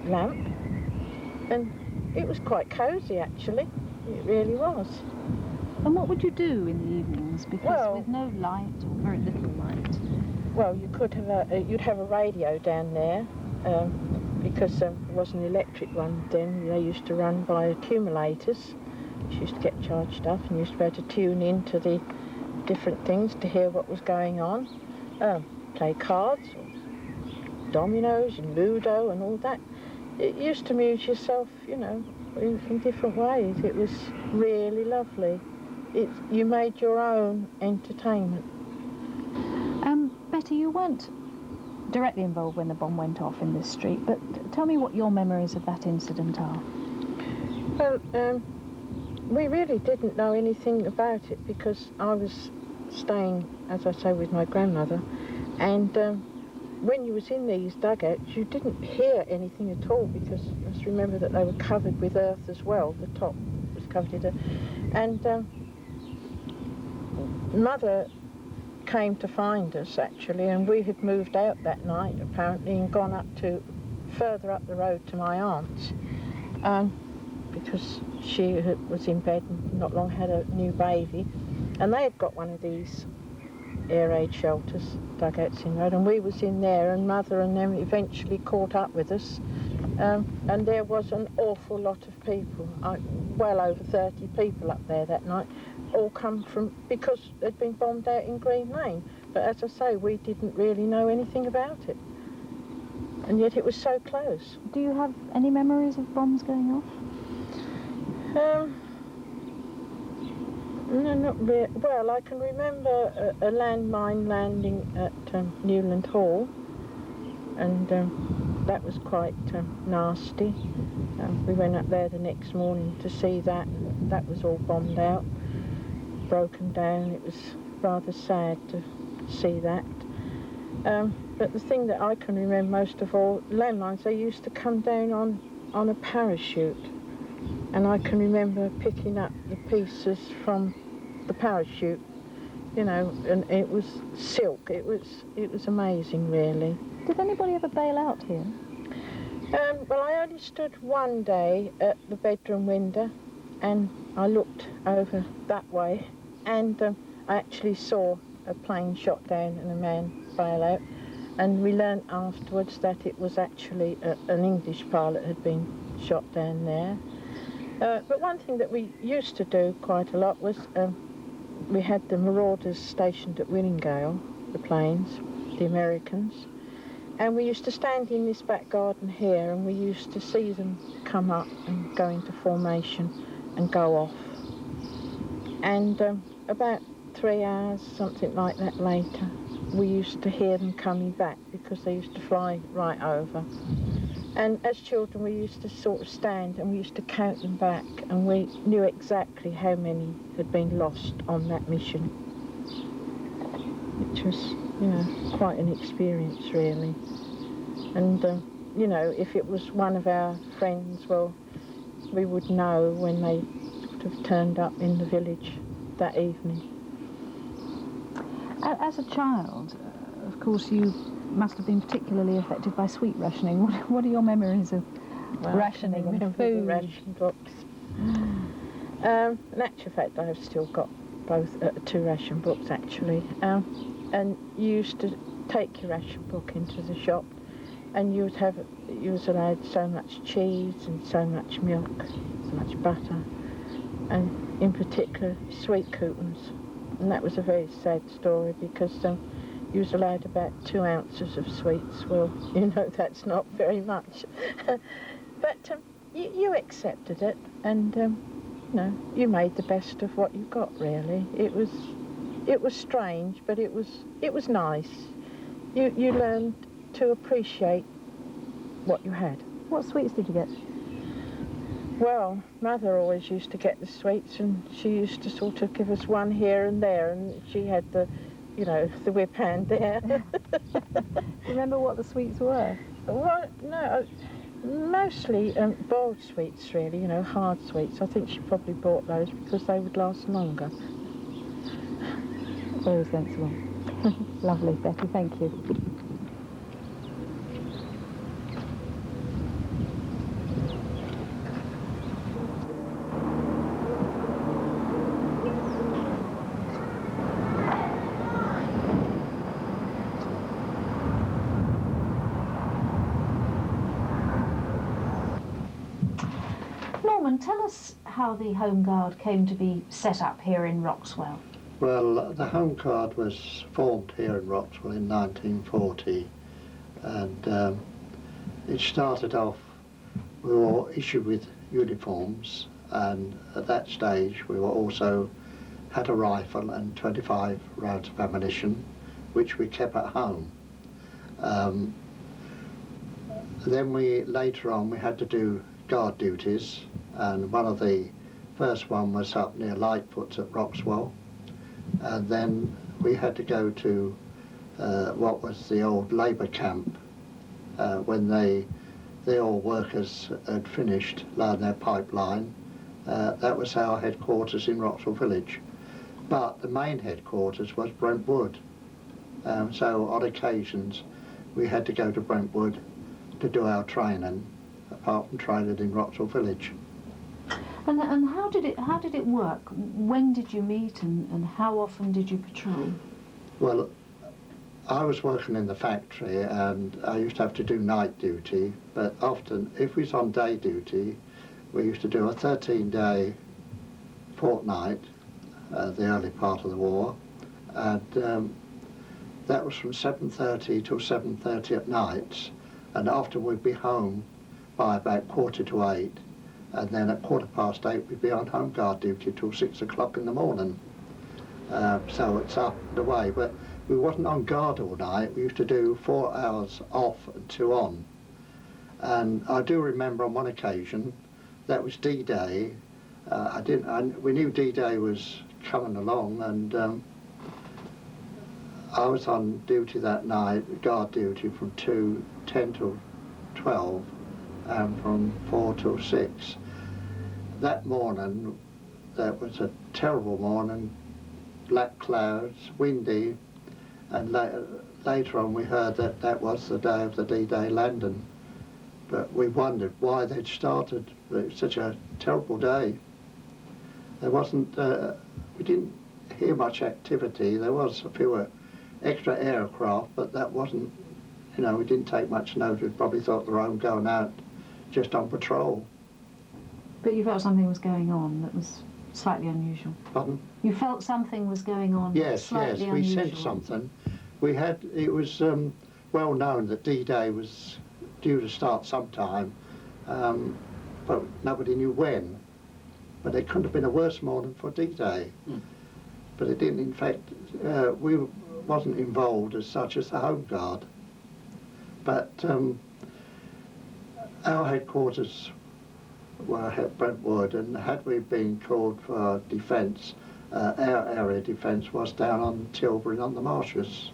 lamp, and it was quite cosy actually. It really was. And what would you do in the evenings? Because Well, with no light or very little light. Well, you could have you'd have a radio down there, because there was an electric one then. They used to run by accumulators, which used to get charged up, and you used to be able to tune into the different things to hear what was going on. Play cards, or dominoes and Ludo and all that. It used to amuse yourself, you know, in different ways. It was really lovely. You made your own entertainment. Betty, you weren't directly involved when the bomb went off in this street, but tell me what your memories of that incident are. Well, we really didn't know anything about it because I was staying, as I say, with my grandmother, and when you was in these dugouts you didn't hear anything at all because I just remember that they were covered with earth as well. The top was covered with earth, and Mother came to find us actually, and we had moved out that night apparently and gone up to further up the road to my aunt's, because she was in bed and not long had a new baby, and they had got one of these air raid shelters, dugouts in the road, and we was in there, and Mother and them eventually caught up with us, and there was an awful lot of people, well over 30 people up there that night, all come from, because they'd been bombed out in Green Lane. But as I say, we didn't really know anything about it. And yet it was so close. Do you have any memories of bombs going off? No, not really. Well, I can remember a landmine landing at Newland Hall, and that was quite nasty. We went up there the next morning to see that. That was all bombed out, broken down. It was rather sad to see that. But the thing that I can remember most of all, landmines, they used to come down on a parachute, and I can remember picking up the pieces from the parachute, you know, and it was silk. It was amazing, really. Did anybody ever bail out here? Well, I only stood one day at the bedroom window, and I looked over that way, and I actually saw a plane shot down and a man bail out, and we learnt afterwards that it was actually an English pilot had been shot down there. But one thing that we used to do quite a lot was we had the Marauders stationed at Willingale, the planes, the Americans, and we used to stand in this back garden here, and we used to see them come up and go into formation and go off. And about 3 hours, something like that later, we used to hear them coming back because they used to fly right over. And as children we used to sort of stand and we used to count them back, and we knew exactly how many had been lost on that mission, which was, you know, quite an experience really. And you know, if it was one of our friends, well, we would know when they sort of turned up in the village that evening. As a child, of course, you must have been particularly affected by sweet rationing. What are your memories of rationing and food? Ration books. In actual fact, I have still got both 2 ration books actually. And you used to take your ration book into the shop, and you was allowed so much cheese and so much milk, so much butter, and in particular sweet coupons. And that was a very sad story because you was allowed about 2 ounces of sweets. Well, you know, that's not very much. But you accepted it, and you know, you made the best of what you got really. It was strange, but it was nice. You learned to appreciate what you had. What sweets did you get? Well, Mother always used to get the sweets, and she used to sort of give us one here and there, and she had the, you know, the whip hand there. Remember what the sweets were? Well, no, mostly boiled sweets really, you know, hard sweets. I think she probably bought those because they would last longer. Very sensible. Lovely, Betty, thank you. Norman, tell us how the Home Guard came to be set up here in Roxwell. Well, the Home Guard was formed here in Roxwell in 1940, and it started off, we were issued with uniforms, and at that stage we were also had a rifle and 25 rounds of ammunition, which we kept at home. Then later on we had to do guard duties, and one of the first one was up near Lightfoot at Roxwell, and then we had to go to what was the old labour camp when the old workers had finished laying their pipeline. That was our headquarters in Roxwell Village, but the main headquarters was Brentwood, so on occasions we had to go to Brentwood to do our training, apart from training in Roxwell Village. And how did it work? When did you meet, and how often did you patrol? Well, I was working in the factory and I used to have to do night duty, but often if we was on day duty we used to do a 13-day fortnight, the early part of the war, and that was from 7:30 till 7:30 at night, and after we'd be home by about 7:45, and then at 8:15 we'd be on Home Guard duty till 6 o'clock in the morning. So it's up and away, but we wasn't on guard all night. We used to do 4 hours off and 2 on. And I do remember on one occasion, that was D-Day. We knew D-Day was coming along, and I was on duty that night, guard duty from 10 till 12, and from 4 till 6. That morning, that was a terrible morning, black clouds, windy, and later on we heard that that was the day of the D-Day landing. But we wondered why they'd started. It was such a terrible day. There wasn't, we didn't hear much activity. There was a few extra aircraft, but that wasn't, you know, we didn't take much note. We probably thought they were all going out just on patrol. But you felt something was going on that was slightly unusual. Pardon? You felt something was going on. Yes, slightly yes, we unusual. sensed something. It was well known that D-Day was due to start sometime, but nobody knew when. But it couldn't have been a worse morning for D-Day. But it didn't, in fact, we wasn't involved as such as the Home Guard. But our headquarters were at Brentwood, and had we been called for defence, our area defence was down on Tilbury, on the marshes,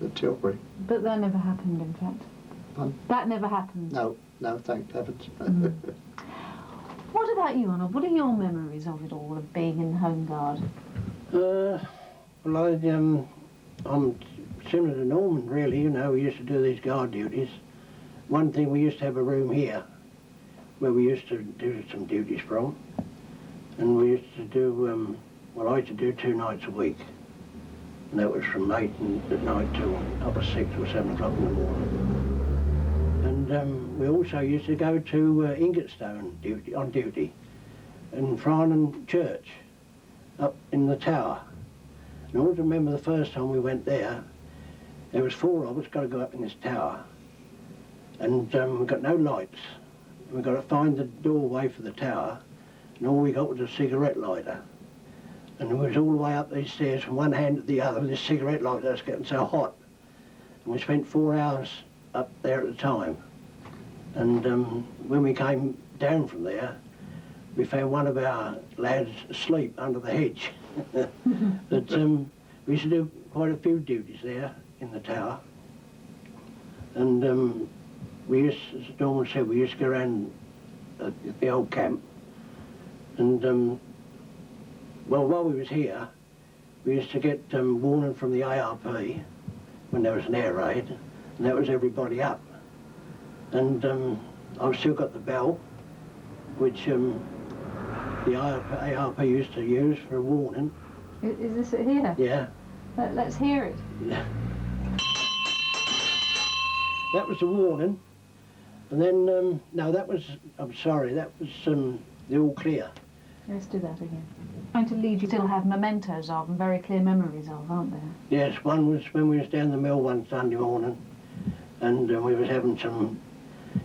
the Tilbury. But that never happened, in fact. Pardon? That never happened. No, thank heavens. What about you, Arnold? What are your memories of it all, of being in the Home Guard? Well, I'm similar to Norman, really. You know, we used to do these guard duties. One thing, we used to have a room here where we used to do some duties from, and we used to do, I used to do 2 nights a week, and that was from 8 at night till up to 6 or 7 o'clock in the morning. And we also used to go to Ingatstone on duty, and Farnham Church, up in the tower. And I always remember the first time we went there was 4 of us got to go up in this tower, and we got no lights. We got to find the doorway for the tower, and all we got was a cigarette lighter. And it was all the way up these stairs from one hand to the other with this cigarette lighter that's getting so hot. And we spent 4 hours up there at the time. And when we came down from there, we found one of our lads asleep under the hedge. But we used to do quite a few duties there in the tower. And we used, as Norman said, we used to go around the old camp. And well, while we was here, we used to get warning from the ARP when there was an air raid, and that was everybody up. And I've still got the bell, which the ARP used to use for a warning. Is this it here? Yeah. Let's hear it. Yeah. That was the warning. And then, no, that was, I'm sorry, that was the the all clear. Let's do that again. I'm going to lead you still have mementos of and very clear memories of, aren't there? Yes, one was when we was down the mill one Sunday morning, and we was having some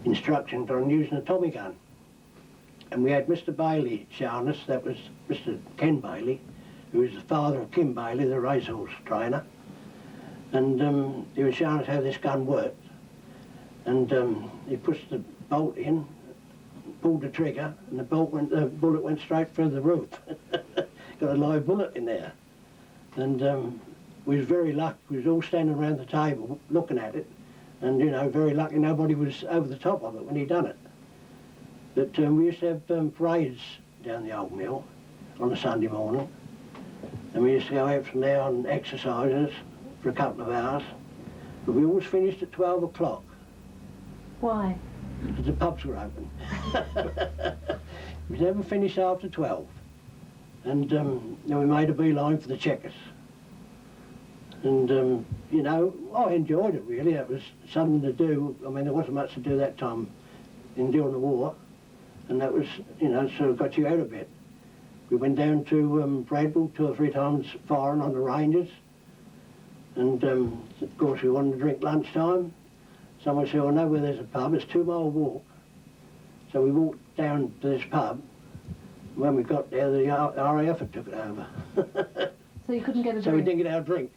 instructions on using a Tommy gun. And we had Mr. Bailey showing us, that was Mr. Ken Bailey, who was the father of Kim Bailey, the racehorse trainer. And he was showing us how this gun worked. And he pushed the bolt in, pulled the trigger, and the bullet went straight through the roof. Got a live bullet in there. And we was very lucky. We was all standing around the table looking at it, and you know, very lucky nobody was over the top of it when he done it. But we used to have parades down the old mill on a Sunday morning, and we used to go out from there on exercises for a couple of hours. But we always finished at 12 o'clock. Why? Because the pubs were open. We never finished after 12. And then we made a beeline for the Checkers. And, you know, I enjoyed it really. It was something to do. I mean, there wasn't much to do that time during the war. And that was, you know, sort of got you out a bit. We went down to Bradwell 2 or 3 times firing on the Rangers. And, of course, we wanted to drink lunchtime. Someone said, well, I know where there's a pub. It's a 2-mile walk. So we walked down to this pub. When we got there, the RAF had took it over. So you couldn't get a drink? So we didn't get our drink.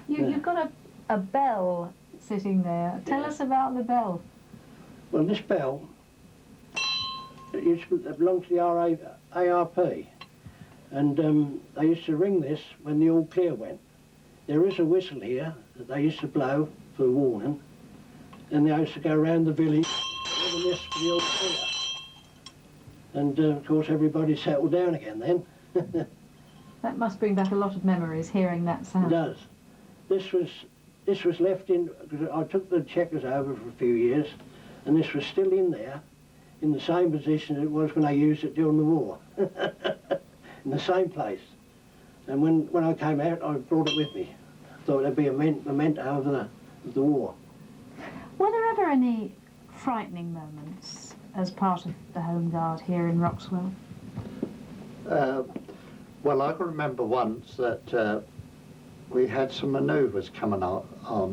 You've got a bell sitting there. Tell us about the bell. Well, this bell, it belonged to the ARP. And they used to ring this when the all clear went. There is a whistle here that they used to blow for warning. And they used to go around the village with this for the all clear. And of course everybody settled down again then. That must bring back a lot of memories, hearing that sound. It does. This was left in, because I took the Checkers over for a few years, and this was still in there, in the same position as it was when I used it during the war. In the same place. And when I came out, I brought it with me. Thought it'd be a memento of the war. Were there ever any frightening moments as part of the Home Guard here in Roxwell? Well, I can remember once that we had some manoeuvres coming on,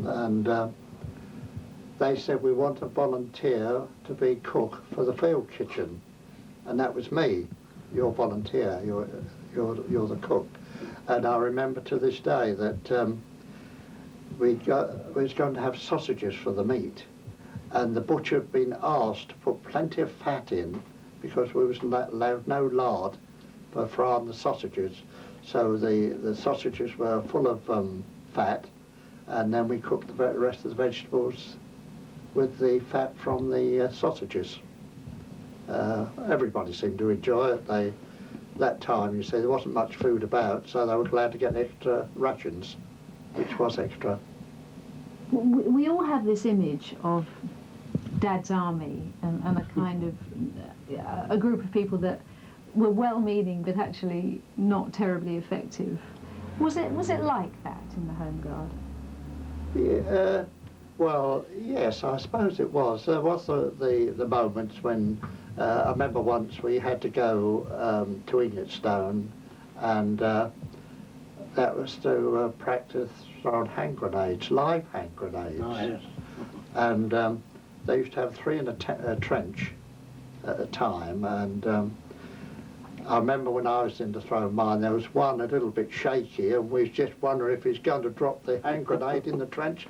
and they said we want a volunteer to be cook for the field kitchen, and that was me. You're volunteer. You're the cook. And I remember to this day that we was going to have sausages for the meat, and the butcher had been asked to put plenty of fat in because we was allowed no lard for frying the sausages. So the sausages were full of fat, and then we cooked the rest of the vegetables with the fat from the sausages. Everybody seemed to enjoy it. That time, you see, there wasn't much food about, so they were glad to get extra rations, which was extra. We all have this image of Dad's army and a kind of a group of people that were well-meaning but actually not terribly effective. Was it like that in the Home Guard? Yeah, well, yes, I suppose it was. There was the moments when I remember once we had to go to Ingatstone, and that was to practice on hand grenades, live hand grenades. Oh, yes. And they used to have 3 in a trench at a time, and I remember when I was in to throw mine, there was one a little bit shaky, and we was just wondering if he's going to drop the hand grenade in the trench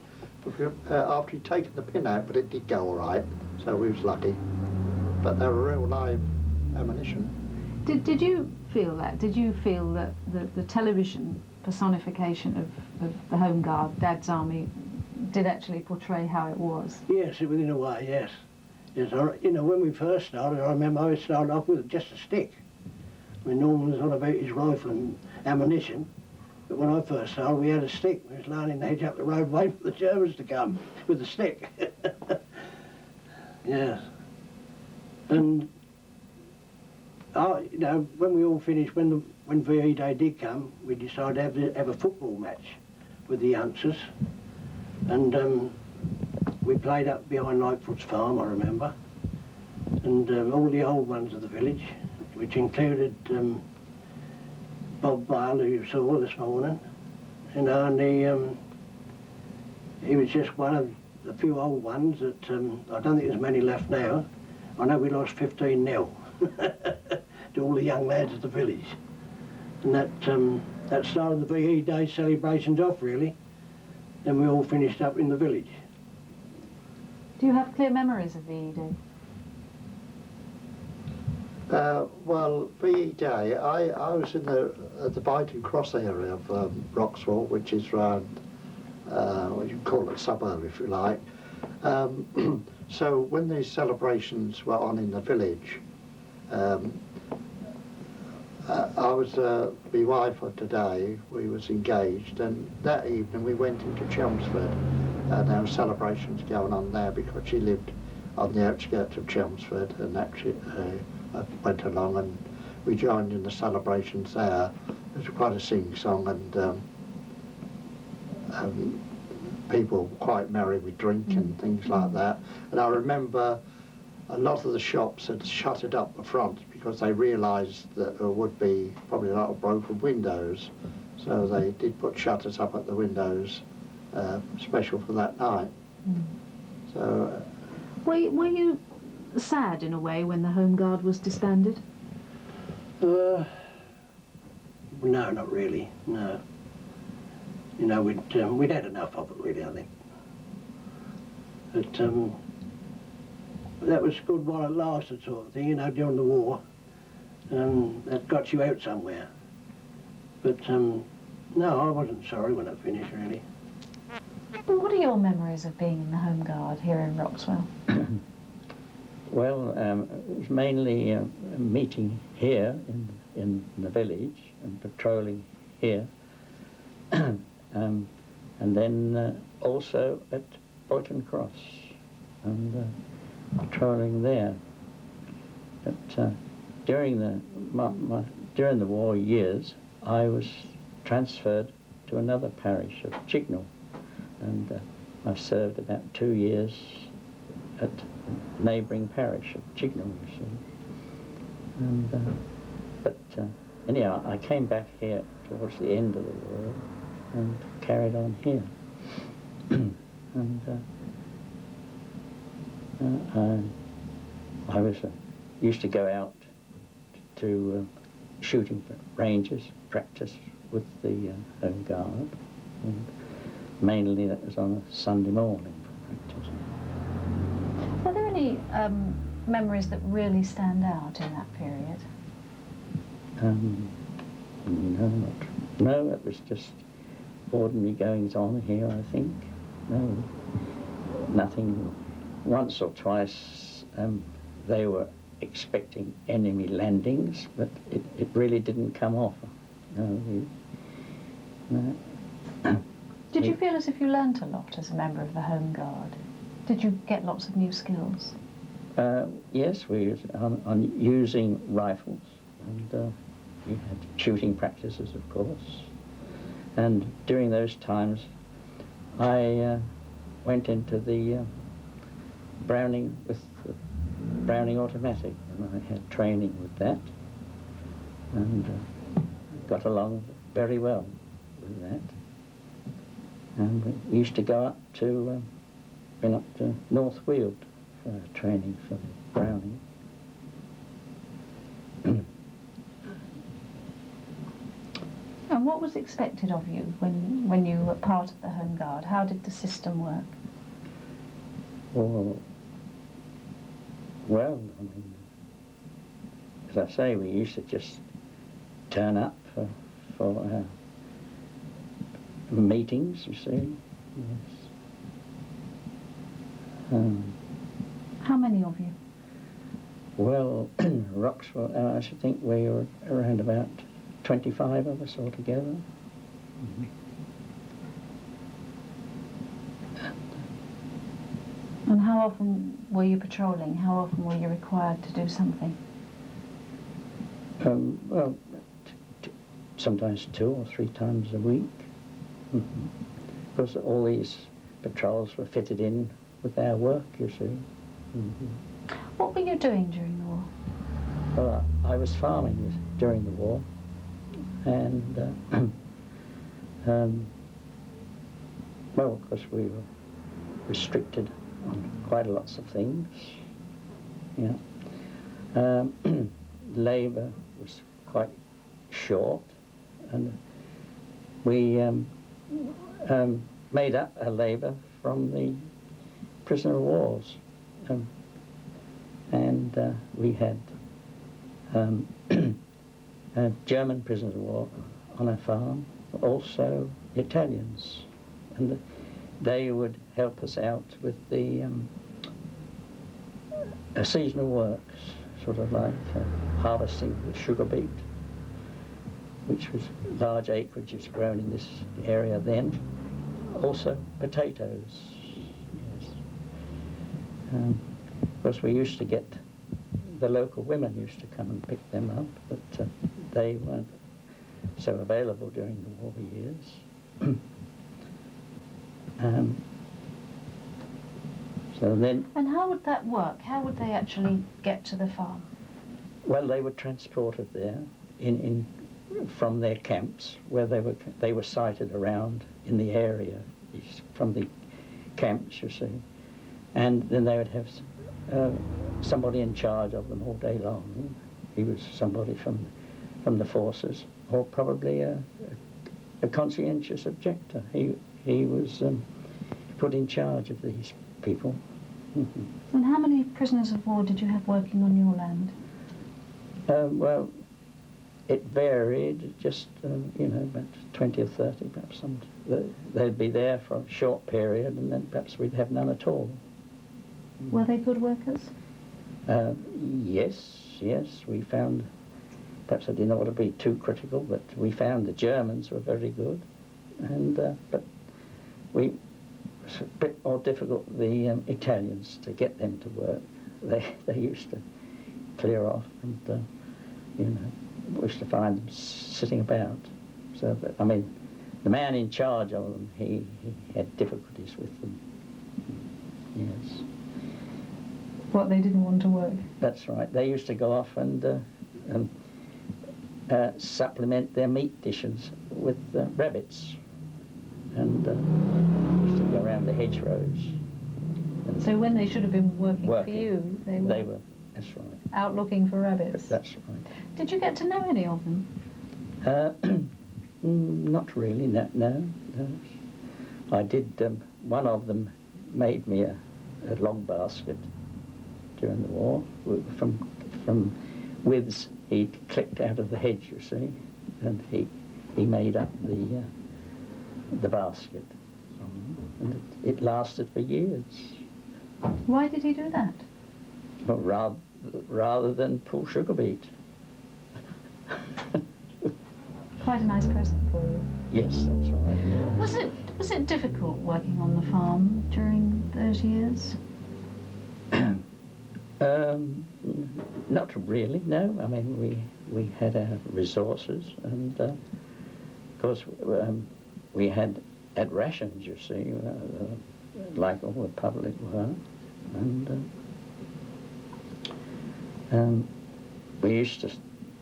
after he'd taken the pin out, but it did go all right, so we was lucky. But they were real live ammunition. Did you feel that? Did you feel that the television personification of the Home Guard, Dad's Army, did actually portray how it was? Yes, in a way, yes. Yes, you know, when we first started, I remember I started off with just a stick. I mean, Norman was on about his rifle and ammunition, but when I first started, we had a stick. We was lying in the hedge up the road waiting for the Germans to come with the stick. Yes. And, you know, when we all finished, when VE Day did come, we decided to have a football match with the youngsters. And we played up behind Lightfoot's farm, I remember. and all the old ones of the village, which included Bob Bale, who you saw this morning, you know, and he was just one of the few old ones that, I don't think there's many left now. I know we lost 15-0 to all the young lads of the village. And that started the VE Day celebrations off, really. Then we all finished up in the village. Do you have clear memories of VE Day? Well, VE Day, I was in the Byton Cross area of Roxwell, which is round, what you call it, suburb if you like. So when these celebrations were on in the village, I was, my wife of today, we was engaged, and that evening we went into Chelmsford, and there were celebrations going on there because she lived on the outskirts of Chelmsford, and actually I went along and we joined in the celebrations there. It was quite a sing-song, and people were quite merry with drink and things like that. And I remember a lot of the shops had shuttered up the front because they realised that there would be probably a lot of broken windows. So they did put shutters up at the windows, special for that night. So. Were you sad in a way when the Home Guard was disbanded? No, not really, no. You know, we'd had enough of it, really, I think. But that was good while it lasted, sort of thing, you know, during the war. That got you out somewhere. But no, I wasn't sorry when it finished, really. Well, what are your memories of being in the Home Guard here in Roxwell? Well, it was mainly a meeting here in the village and patrolling here. And then also at Byton Cross and patrolling there. But during the war years, I was transferred to another parish of Chignell, and I served about 2 years at a neighbouring parish of Chignell, you see. And but anyhow, I came back here towards the end of the war and carried on here. And I was used to go out to shooting ranges, practice with the Home Guard, and mainly that was on a Sunday morning for practice. Are there any memories that really stand out in that period? No, it was just ordinary goings on here, I think. No, nothing. Once or twice they were expecting enemy landings, but it really didn't come off. No. Did you feel as if you learnt a lot as a member of the Home Guard? Did you get lots of new skills? Yes, we was on using rifles, and we had shooting practices, of course. And during those times, I went into the Browning with the Browning automatic, and I had training with that, and got along very well with that. And we used to go up to, went up to North Weald for training for the Browning. And what was expected of you when you were part of the Home Guard? How did the system work? Well, I mean, as I say, we used to just turn up for meetings, you see. Yes. How many of you? Well, Roxwell, I should think we were around about 25 of us altogether. Mm-hmm. And how often were you patrolling? How often were you required to do something? Well, sometimes 2 or 3 times a week. Mm-hmm. Because all these patrols were fitted in with our work, you see. What were you doing during the war? Well, I was farming during the war, and well, of course, we were restricted on quite a lots of things. Yeah, labour was quite short, and we made up our labour from the prisoner of wars, and we had German prisoners of war on our farm, also Italians, and they would help us out with the seasonal works, sort of like harvesting the sugar beet, which was large acreages grown in this area then. Also potatoes. Yes. Of course, we used to get, the local women used to come and pick them up, but they weren't so available during the war years. So then, And how would that work? How would they actually get to the farm? well, they were transported there from their camps, where they were sited around in the area from the camps, you see, and then they would have somebody in charge of them all day long. He was somebody from the forces, or probably a conscientious objector. He was put in charge of these people. And how many prisoners of war did you have working on your land? Well, it varied, just, about 20 or 30, perhaps. They'd be there for a short period, and then perhaps we'd have none at all. Were they good workers? Yes, we found, perhaps I didn't want to be too critical, but we found the Germans were very good, and but it was a bit more difficult, the Italians, to get them to work. They used to clear off, and we used to find them sitting about. So, but, I mean, the man in charge of them, he had difficulties with them. Yes. What, they didn't want to work? That's right. They used to go off and supplement their meat dishes with rabbits, and used to go around the hedgerows. And So when they should have been working for you, they were that's right. out looking for rabbits. That's right. Did you get to know any of them? Not really, no. I did, one of them made me a log basket during the war, from withes he'd clipped out of the hedge, you see, and he made up the basket, and it lasted for years. Why did he do that? Well, rather than pull sugar beet. Quite a nice present for you. Yes, that's right. Was it difficult working on the farm during those years? Not really, no. I mean, we had our resources, and of course we had rations, you see, like all the public were, and we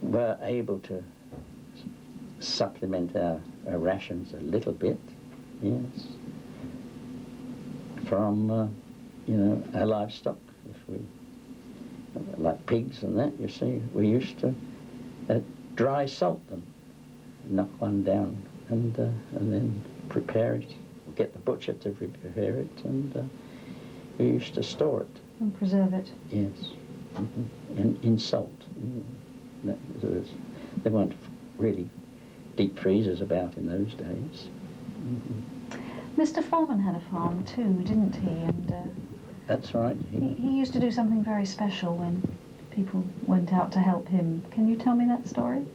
were able to supplement our rations a little bit, yes, from our livestock. If we, like pigs and that, you see, we used to dry salt them, knock one down, and then prepare it, get the butcher to prepare it, and we used to store it. And preserve it. Yes, in salt. There weren't really deep freezers about in those days. Mr. Foreman had a farm too, didn't he? And that's right. he used to do something very special when people went out to help him. Can you tell me that story?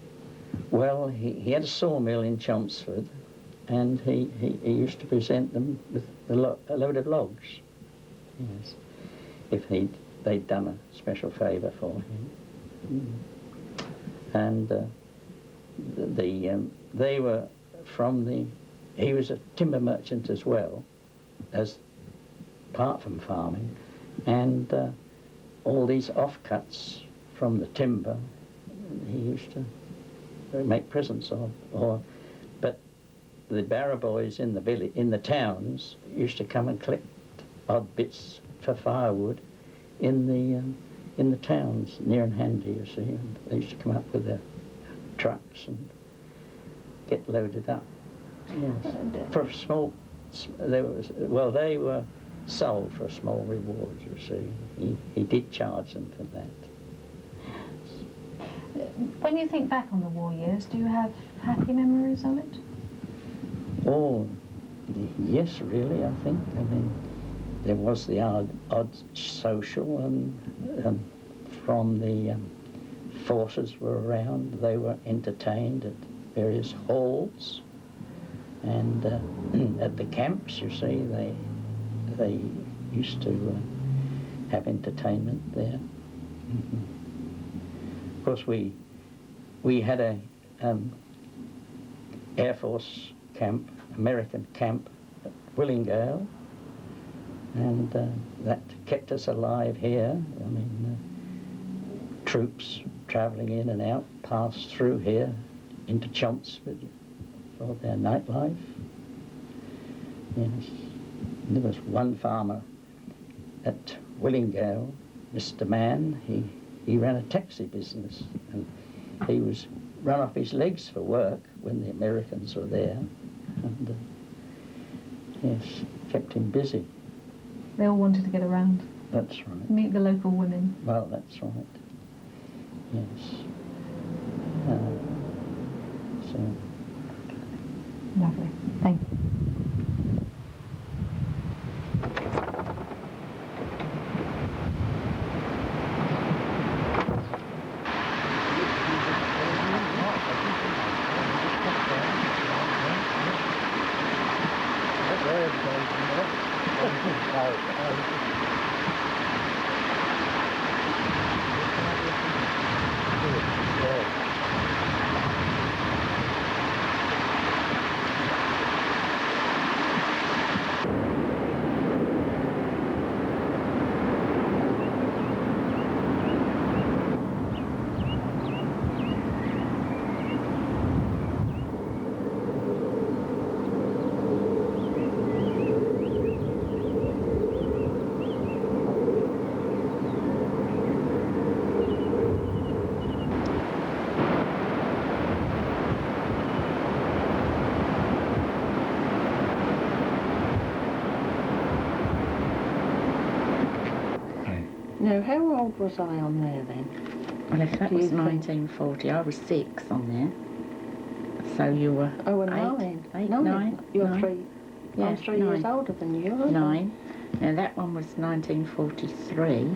Well, he had a sawmill in Chelmsford, and he used to present them with a load of logs. Yes, if they'd done a special favour for him. And they were from he was a timber merchant as well, as apart from farming, and all these offcuts from the timber he used to make presents of. But the barra boys in the village, in the towns, used to come and collect odd bits for firewood in the towns, near and handy, you see. And they used to come up with their trucks and get loaded up. Yes. For a small, they were sold for a small reward, you see. He did charge them for that. When you think back on the war years, do you have happy memories of it? Oh, yes, really, I think. I mean, there was the odd social, and from the forces were around. They were entertained at various halls, and at the camps, you see, they used to have entertainment there. Mm-hmm. Of course, we had a Air Force camp, American camp at Willingale, and that kept us alive here. I mean, troops travelling in and out passed through here into Chelmsford for their nightlife. Yes. And there was one farmer at Willingale, Mr. Mann. He ran a taxi business, and he was run off his legs for work when the Americans were there, and yes, kept him busy. They all wanted to get around, That's right. meet the local women. Well, that's right. Yes. So Lovely. Thank you. Now, how old was I on there then? Well, if that Do you was think- 1940, I was 6 on there. So you were Oh, well, 8, nine. 9? You're 9. 3. Yeah, I'm 3 years 9. older than you, aren't I? 9. Now that one was 1943.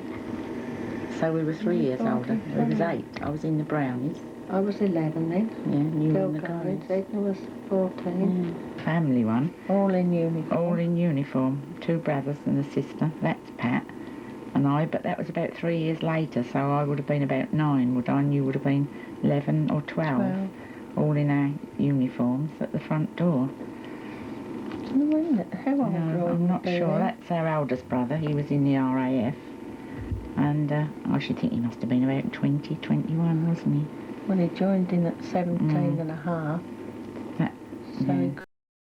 So we were 3 years older. We was 8. I was in the Brownies. I was 11 then. Yeah, and you were Girl in the Guides. Guides. Edna was 14. Yeah. Family one. All in uniform. All in uniform. 2 brothers and a sister. That's Pat and I, but that was about 3 years later, so I would have been about 9, would I? And you would have been 11 or 12. All in our uniforms at the front door. No, isn't it? How old No, were I'm you not then? sure. That's our eldest brother. He was in the RAF. And I should think he must have been about 20, 21, wasn't he? When he joined in at 17 Mm. and a half. That, So yeah. he